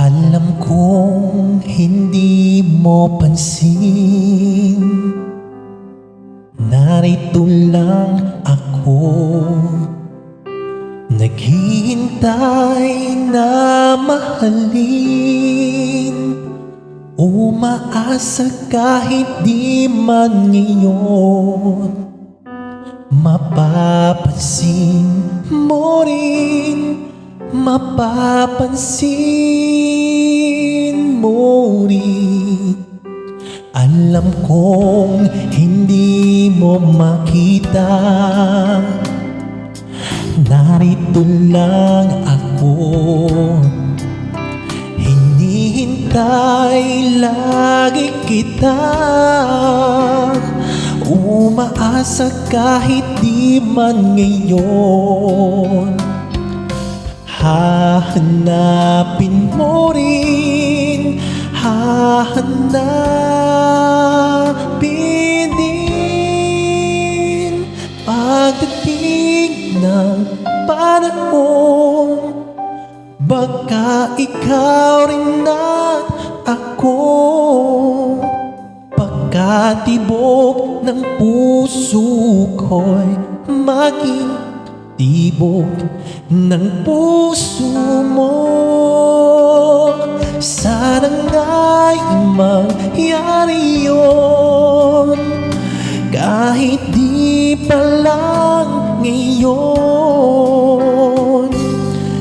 Alam kong hindi mo pansin, narito lang ako, naghihintay na mahalin, umaasa kahit di man ngayon. Mapapansin mo rin, mapapansin mo rin. Alam kong hindi mo makita, narito lang ako, hinihintay lagi kita, umaasa kahit di man ngayon. Hahanapin mo rin, hahanapin din. Pagdating ng panahon, baka ikaw rin at ako, pagkatibok ng puso ko'y maging tibok ng puso mo. Sana nga'y mangyari yun, kahit di pa lang ngayon.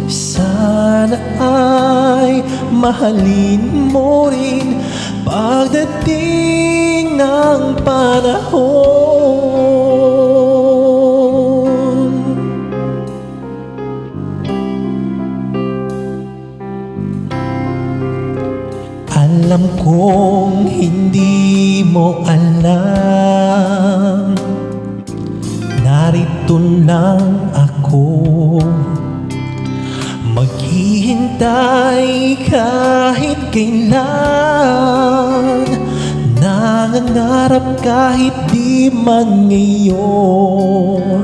Sana ay mahalin mo rin pagdating ng panahon. Alam kong hindi mo alam, narito lang ako, maghihintay kahit kailan, nangangarap kahit di man ngayon.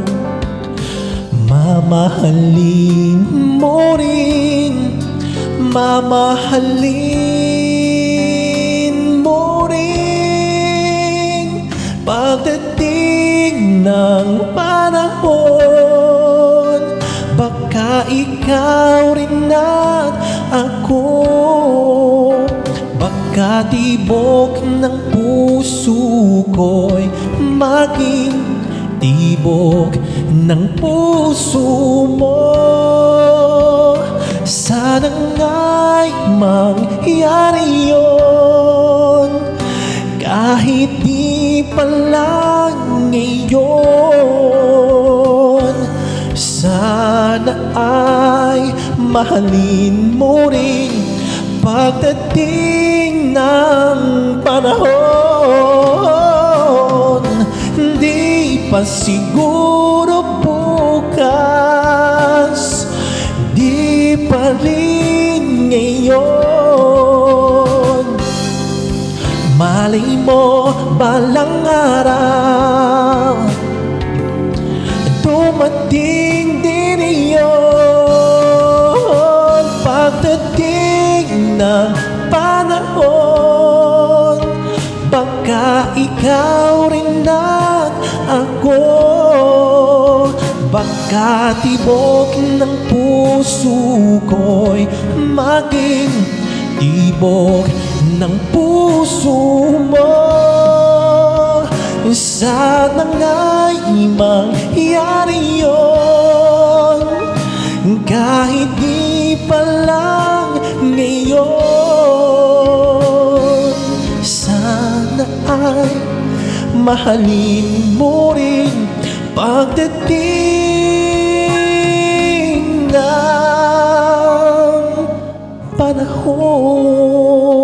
Mamahalin mo rin, mamahalin mo rin, pagdating ng panahon, baka ikaw rin at ako, baka tibok ng puso ko'y maging tibok ng puso mo. Sana nga'y mangyari yun, kahit di pa lang ngayon. Sana ay mahalin mo rin pagdating ng panahon. Di pa siguro bukas, di pa rin ngayon. Malay mo balang araw, dumating din iyon. Pagdating ng panahon, baka ikaw rin at ako, baka tibok ng puso ko'y maging tibok ng puso mo. Sana nga'y mangyari yun, kahit di pa lang ngayon. Sana ay mahalin mo rin pagdating ng panahon.